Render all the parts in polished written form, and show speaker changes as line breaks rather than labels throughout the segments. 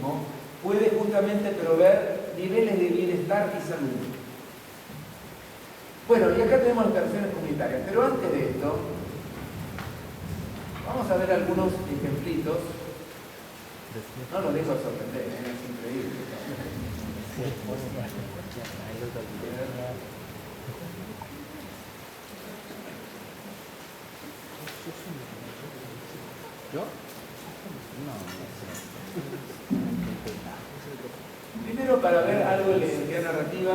heroísmo puede justamente proveer niveles de bienestar y salud. Bueno, y acá tenemos las operaciones comunitarias, pero antes de esto, vamos a ver algunos ejemplitos. No los dejo sorprender, es increíble.
¿Yo?
Primero, para ver algo de la identidad narrativa,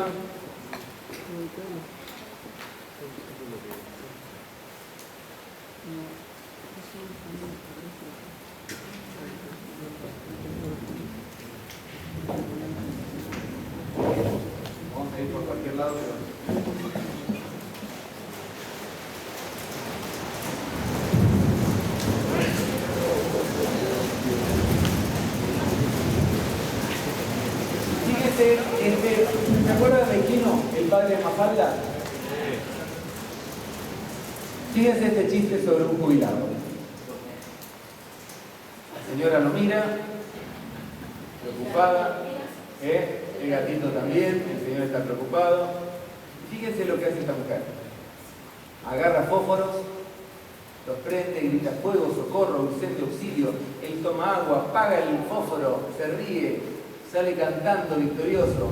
vamos a ir por cualquier lado, pero... ¿Se acuerdan de Quino, el padre de Mafalda? Fíjense este chiste sobre un jubilado. La señora lo mira, preocupada, el gatito también, el señor está preocupado. Fíjense lo que hace esta mujer. Agarra fósforos, los prende, grita fuego, socorro, incendio, auxilio. Él toma agua, apaga el fósforo, se ríe, sale cantando victorioso.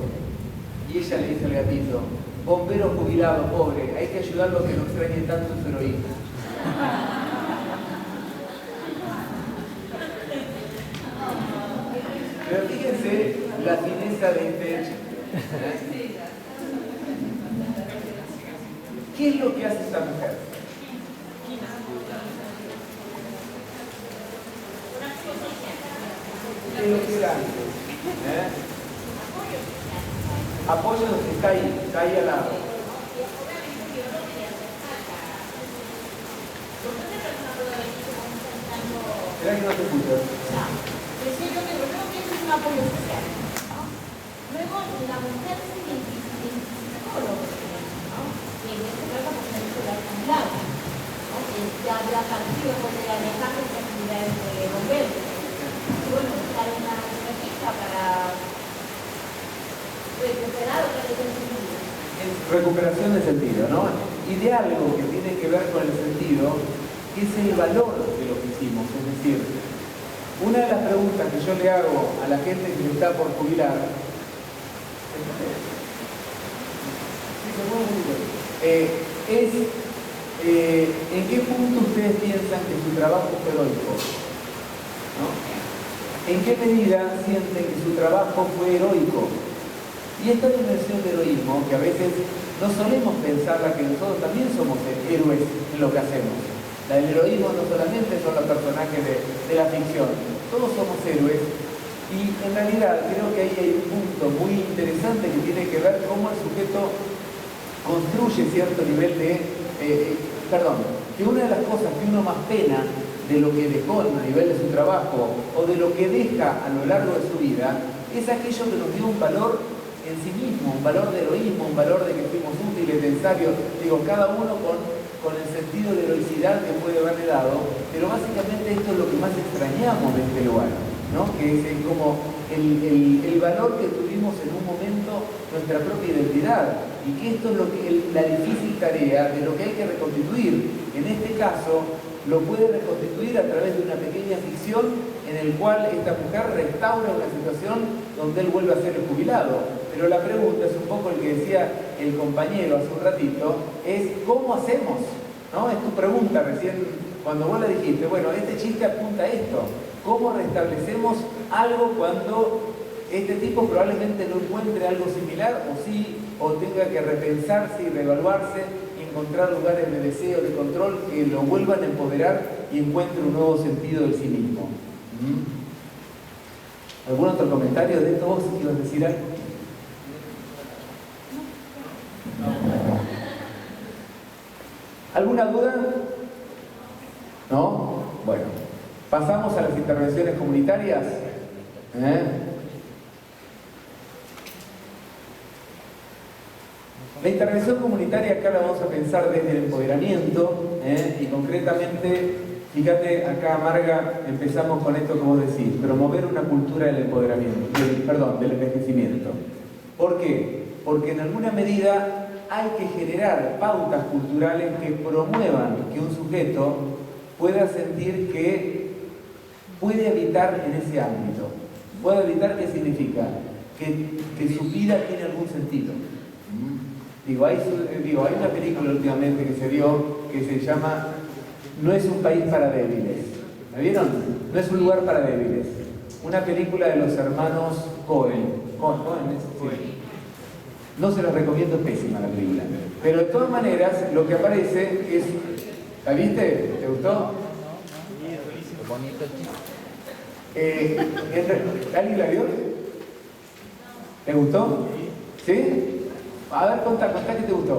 Y ella le dice al gatito: bombero jubilado, pobre, hay que ayudarlo a que no extrañe tanto su heroísmo. Pero fíjense la fineza de este chiste. ¿Qué es lo que hace esta mujer? ¿Qué es lo que era antes? Apoyo donde está ahí al lado. ¿Será que no te escucho?
Decía yo que creo que eso es un apoyo social, ¿no? Luego la mujer se identifica con lo que ¿no? Y en este caso la mujer se da un lado, ¿no? Que ya habrá partido con el alejar de las actividades de bomberos. Y bueno, buscar una estrategia para recuperar otra vez el sentido.
Recuperación de sentido, ¿no? Y de algo que tiene que ver con el sentido, que es el valor de lo que hicimos. Es decir, una de las preguntas que yo le hago a la gente que está por jubilar es ¿en qué punto ustedes piensan que su trabajo fue heroico? ¿No? ¿En qué medida sienten que su trabajo fue heroico? Y esta dimensión de heroísmo, que a veces no solemos pensarla, que nosotros también somos héroes en lo que hacemos. El heroísmo no solamente son los personajes de la ficción, todos somos héroes. Y en realidad creo que ahí hay un punto muy interesante que tiene que ver cómo el sujeto construye cierto nivel de... que una de las cosas que uno más pena de lo que dejó a nivel de su trabajo o de lo que deja a lo largo de su vida es aquello que nos dio un valor en sí mismo, un valor de heroísmo, un valor de que fuimos útiles, necesarios, digo, cada uno con el sentido de heroicidad que puede haberle dado, pero básicamente esto es lo que más extrañamos de este lugar, ¿no? Que es como el valor que tuvimos en un momento, nuestra propia identidad, y que esto es lo que, la difícil tarea de lo que hay que reconstituir. En este caso, lo puede reconstituir a través de una pequeña ficción en el cual esta mujer restaura una situación donde él vuelve a ser el jubilado. Pero la pregunta es un poco el que decía el compañero hace un ratito, es ¿cómo hacemos? ¿No? Es tu pregunta recién, cuando vos la dijiste, bueno, este chiste apunta a esto. ¿Cómo restablecemos algo cuando este tipo probablemente no encuentre algo similar o sí, o tenga que repensarse y reevaluarse y encontrar lugares de deseo, de control que lo vuelvan a empoderar y encuentre un nuevo sentido de sí mismo? ¿Algún otro comentario de esto? ¿Vos ibas a decir algo? ¿Alguna duda? ¿No? Bueno, pasamos a las intervenciones comunitarias. La intervención comunitaria acá la vamos a pensar desde el empoderamiento y concretamente Fíjate, acá Marga, empezamos con esto que vos decís, promover una cultura del empoderamiento, del envejecimiento. ¿Por qué? Porque en alguna medida hay que generar pautas culturales que promuevan que un sujeto pueda sentir que puede habitar en ese ámbito. ¿Puede habitar qué significa? Que su vida tiene algún sentido. Hay una película últimamente que se vio que se llama No es un país para débiles. ¿La vieron? No es un lugar para débiles. Una película de los hermanos Coen. Sí. No se los recomiendo, es pésima la película. Pero de todas maneras, lo que aparece es... ¿La viste? ¿Te gustó?
Bonito
¿Alguien la vio? ¿Te gustó? ¿Sí? A ver, contá qué te gustó.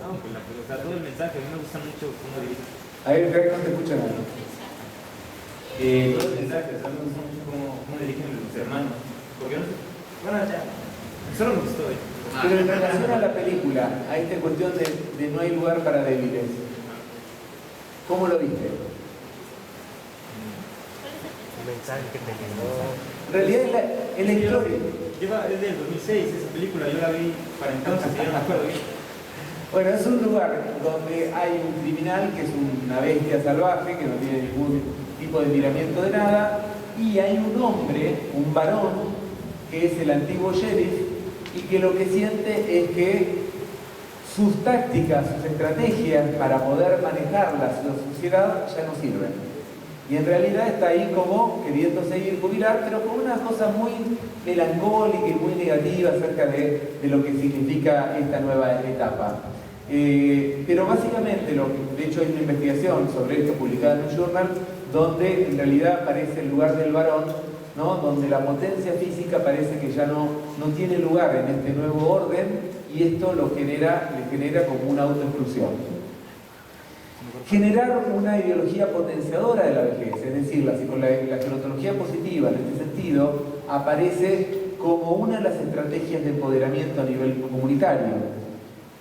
No, pues todo el mensaje, a mí me gusta mucho cómo dirige.
A ver, no te escucho nada.
Todo el mensaje, o sea, me gusta mucho cómo dirigen los hermanos. Porque no sé. Bueno, ya. Solo me gustó,
Pero en relación a la película, a esta cuestión de no hay lugar para débiles, ¿cómo lo viste?
El mensaje que te quedó.
En realidad es la historia.
Es del 2006 esa película, yo la vi para entonces y ya no me acuerdo bien.
Bueno, es un lugar donde hay un criminal que es una bestia salvaje, que no tiene ningún tipo de miramiento de nada, y hay un hombre, un varón, que es el antiguo sheriff, y que lo que siente es que sus tácticas, sus estrategias para poder manejar la sociedad ya no sirven. Y en realidad está ahí como queriendo seguir jubilar, pero con una cosa muy melancólica y muy negativa acerca de lo que significa esta nueva etapa. Pero básicamente, de hecho hay una investigación sobre esto publicada en un journal, donde en realidad aparece el lugar del varón, ¿no? Donde la potencia física parece que ya no tiene lugar en este nuevo orden, y esto le genera como una autoexclusión. Generar una ideología potenciadora de la vejez, es decir, la gerontología positiva en este sentido aparece como una de las estrategias de empoderamiento a nivel comunitario.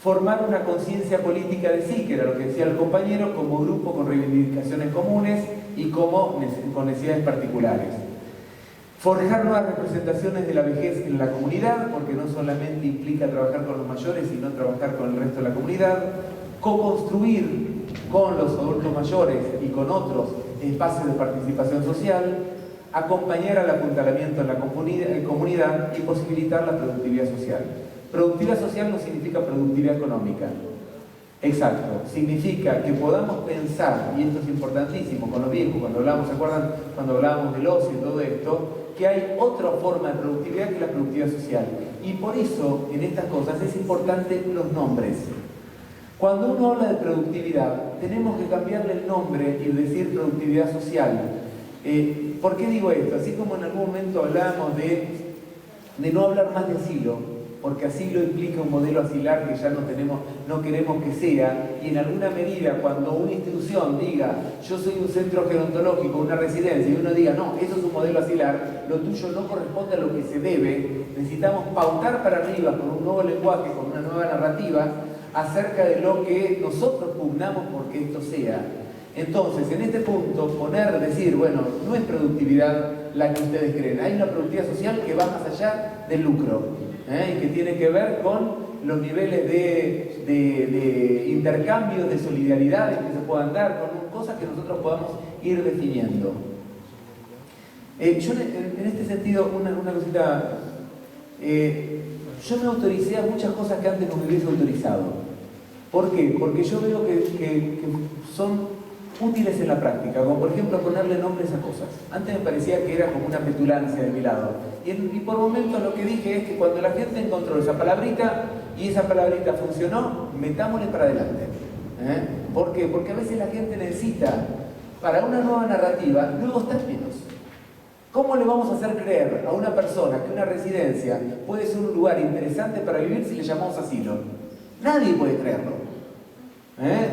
Formar una conciencia política de sí, que era lo que decía el compañero, como grupo con reivindicaciones comunes y con necesidades particulares. Forjar nuevas representaciones de la vejez en la comunidad, porque no solamente implica trabajar con los mayores, sino trabajar con el resto de la comunidad. Co-construir con los adultos mayores y con otros espacios de participación social, acompañar al apuntalamiento en la comunidad y posibilitar la productividad social. Productividad social no significa productividad económica. Exacto, significa que podamos pensar, y esto es importantísimo con los viejos, cuando hablamos, ¿se acuerdan? Cuando hablábamos del ocio y todo esto, que hay otra forma de productividad que la productividad social. Y por eso, en estas cosas, es importante los nombres. Cuando uno habla de productividad, tenemos que cambiarle el nombre y decir productividad social. ¿Por qué digo esto? Así como en algún momento hablábamos de no hablar más de asilo, porque asilo implica un modelo asilar que ya no queremos que sea, y en alguna medida cuando una institución diga yo soy un centro gerontológico, una residencia, y uno diga no, eso es un modelo asilar, lo tuyo no corresponde a lo que se debe, necesitamos pautar para arriba con un nuevo lenguaje, con una nueva narrativa, acerca de lo que nosotros pugnamos porque esto sea. Entonces, en este punto, decir, bueno, no es productividad la que ustedes creen, hay una productividad social que va más allá del lucro, y que tiene que ver con los niveles de intercambio, de solidaridad que se puedan dar, con cosas que nosotros podamos ir definiendo. Yo en este sentido, una cosita, yo me autoricé a muchas cosas que antes no me hubiese autorizado. ¿Por qué? Porque yo veo que son útiles en la práctica, como por ejemplo ponerle nombres a cosas. Antes me parecía que era como una petulancia de mi lado. Y por momentos lo que dije es que cuando la gente encontró esa palabrita y esa palabrita funcionó, metámosle para adelante. ¿Por qué? Porque a veces la gente necesita, para una nueva narrativa, nuevos términos. ¿Cómo le vamos a hacer creer a una persona que una residencia puede ser un lugar interesante para vivir si le llamamos asilo? Nadie puede creerlo.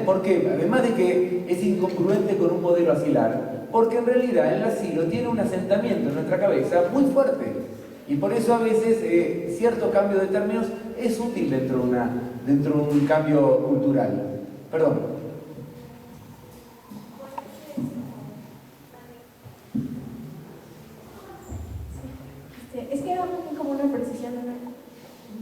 ¿Por qué? Además de que es incongruente con un modelo asilar, porque en realidad el asilo tiene un asentamiento en nuestra cabeza muy fuerte, y por eso a veces cierto cambio de términos es útil dentro de un cambio cultural. Perdón.
queda como una precisión, una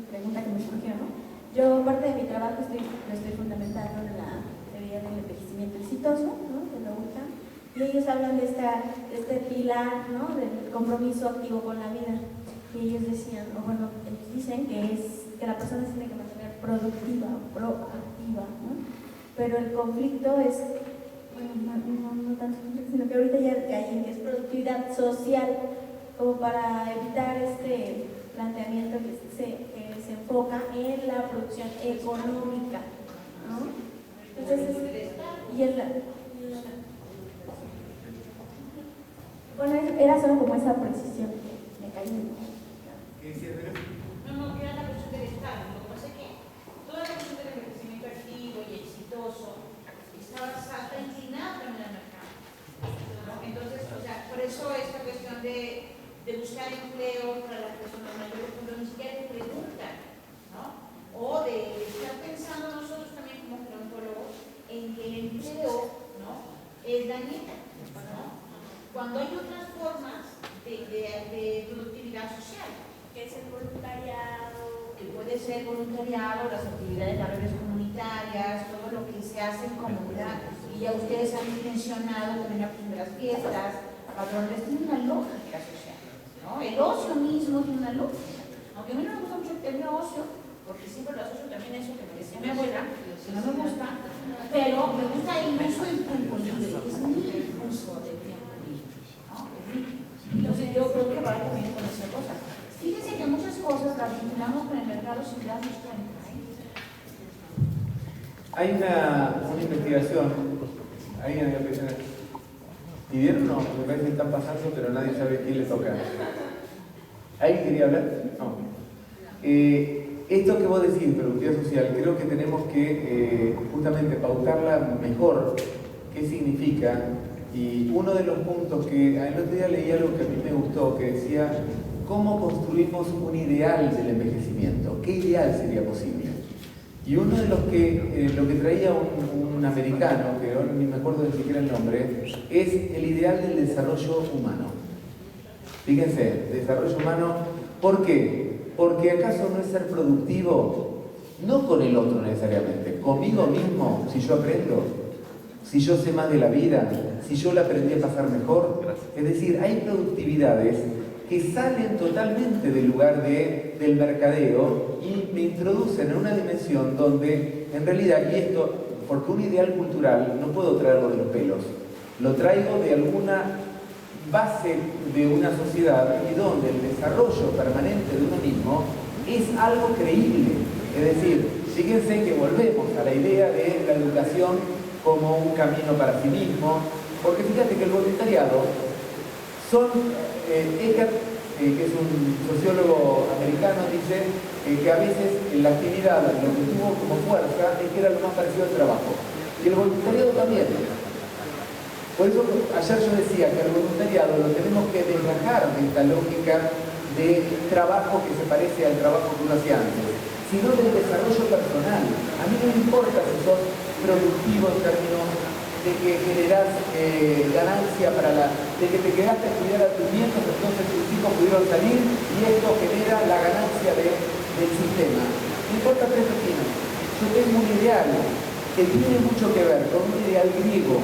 pregunta que me surgió, ¿no? Yo, parte de mi trabajo, lo estoy fundamentando en la teoría del envejecimiento exitoso, ¿no? De la UCA, y ellos hablan de este pilar, ¿no? Del compromiso activo con la vida. Y ellos decían, o bueno, ellos dicen que la persona se tiene que mantener productiva, proactiva, ¿no? Pero el conflicto es, bueno, no tanto conflicto, sino que ahorita ya hay en que es productividad social, como para evitar este planteamiento que se enfoca en la producción económica, ¿no? Entonces, bueno, era solo como esa precisión que me cayó.
No, que era la cuestión del Estado. Lo que pasa es que toda la cuestión del envejecimiento activo y exitoso está inclinada también al mercado, ¿no? Entonces, o sea, por eso esta cuestión de buscar empleo para las personas mayores, cuando ni siquiera te preguntan, ¿no? O de estar pensando nosotros también como gerontólogos en que el empleo, ¿no? Es dañino, ¿no? Cuando hay otras formas de productividad social,
Que es el voluntariado,
que puede ser voluntariado, las actividades, las redes comunitarias, todo lo que se hace en comunidad. Y ya ustedes han mencionado también las primeras fiestas, padrones, tiene una lógica social, ¿no? El ocio mismo tiene una lógica. Aunque a mí no me gusta mucho el término ocio, porque siempre lo asocio también a eso que me decía mi abuela, que no me gusta, pero me gusta el uso del tiempo libre, es mi uso del tiempo libre, ¿no? Entonces yo creo que va también con esa cosa. Fíjense que muchas cosas las vinculamos con el mercado sin darnos cuenta, ¿eh?
Hay una investigación, ¿y vieron? No, me parece que están pasando, pero nadie sabe quién le toca. ¿Alguien quería hablar? No. Esto que vos decís, productividad social, creo que tenemos que justamente pautarla mejor, qué significa, y uno de los puntos que el otro día leí algo que a mí me gustó, que decía, ¿cómo construimos un ideal del envejecimiento? ¿Qué ideal sería posible? Y uno de los que, lo que traía un americano, que ahora ni me acuerdo ni siquiera el nombre, es el ideal del desarrollo humano. Fíjense, desarrollo humano, ¿por qué? Porque ¿acaso no es ser productivo? No con el otro necesariamente, conmigo mismo, si yo aprendo, si yo sé más de la vida, si yo la aprendí a pasar mejor. Es decir, hay productividades que salen totalmente del lugar del mercadeo y me introducen en una dimensión donde, en realidad, y esto, porque un ideal cultural no puedo traerlo de los pelos, lo traigo de alguna base de una sociedad y donde el desarrollo permanente de uno mismo es algo creíble. Es decir, fíjense que volvemos a la idea de la educación como un camino para sí mismo, porque fíjate que el voluntariado Eckert, que es un sociólogo americano, dice que a veces la actividad lo que tuvo como fuerza es que era lo más parecido al trabajo. Y el voluntariado también. Por eso ayer yo decía que el voluntariado lo tenemos que desgajar de esta lógica de trabajo que se parece al trabajo que uno hacía antes, sino del desarrollo personal. A mí no me importa si sos productivo en términos de que generás ganancia de que te quedaste a cuidar a tus nietos, entonces tus hijos pudieron salir y esto genera la ganancia del sistema. No importa tres pepinos. Yo tengo un ideal que tiene mucho que ver con un ideal griego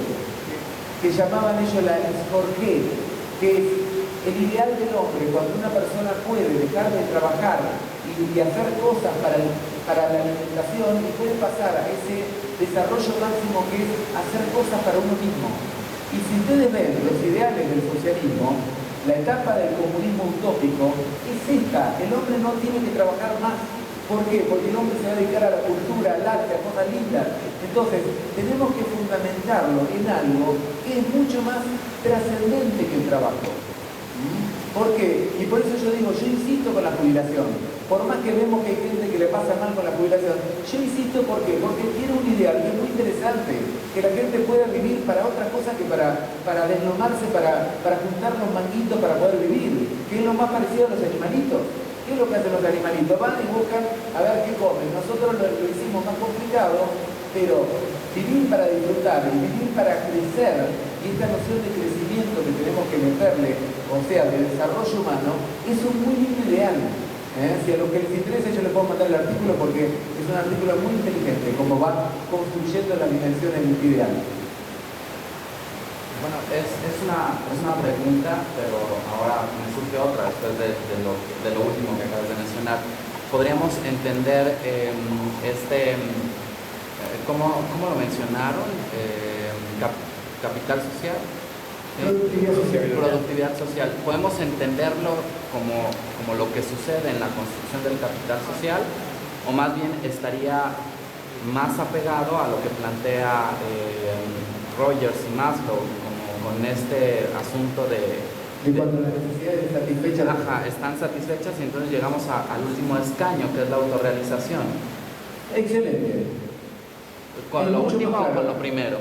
que llamaban ellos la escorqué, que es el ideal del hombre cuando una persona puede dejar de trabajar y hacer cosas para la alimentación y puede pasar a ese desarrollo máximo que es hacer cosas para uno mismo. Y si ustedes ven los ideales del socialismo, la etapa del comunismo utópico es esta: el hombre no tiene que trabajar más. ¿Por qué? Porque el hombre se va a dedicar a la cultura, al arte, a cosas lindas. Entonces, tenemos que fundamentarlo en algo que es mucho más trascendente que el trabajo. ¿Por qué? Y por eso yo digo, yo insisto con la jubilación. Por más que vemos que hay gente que le pasa mal con la jubilación, yo insisto, ¿por qué? Porque tiene un ideal que es muy interesante, que la gente pueda vivir para otra cosa que para deslomarse, para juntar los manguitos para poder vivir, que es lo más parecido a los animalitos. ¿Qué es lo que hacen los animalitos? Van y buscan a ver qué comen. Nosotros lo hicimos más complicado, pero vivir para disfrutar y vivir para crecer, y esta noción de crecimiento que tenemos que meterle o sea, de desarrollo humano, es un muy lindo ideal. Si a los que les interesa yo les puedo mandar el artículo porque es un artículo muy inteligente, como va construyendo las dimensiones del ideal.
Bueno, es una pregunta, pero ahora me surge otra después de lo último que acabas de mencionar. ¿Podríamos entender ¿cómo lo mencionaron? Capital social.
Productividad social.
Productividad social. ¿Podemos entenderlo como lo que sucede en la construcción del capital social? ¿O más bien estaría más apegado a lo que plantea Rogers y Maslow, con este asunto de
cuando las necesidades satisfechas.
Ajá, están satisfechas y entonces llegamos al último escaño, que es la autorrealización?
Excelente.
¿Con
Es
lo
mucho
último
más
o con
claro.
lo primero?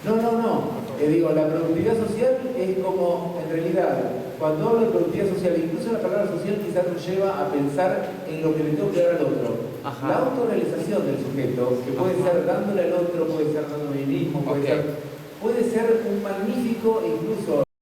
No. Digo, la productividad social es como, en realidad, cuando hablo de productividad social, incluso la palabra social quizás nos lleva a pensar en lo que le tengo que dar al otro.
Ajá.
La autorrealización del sujeto, que puede ser dándole al otro, puede ser dándole a mí mismo, puede ser un magnífico, incluso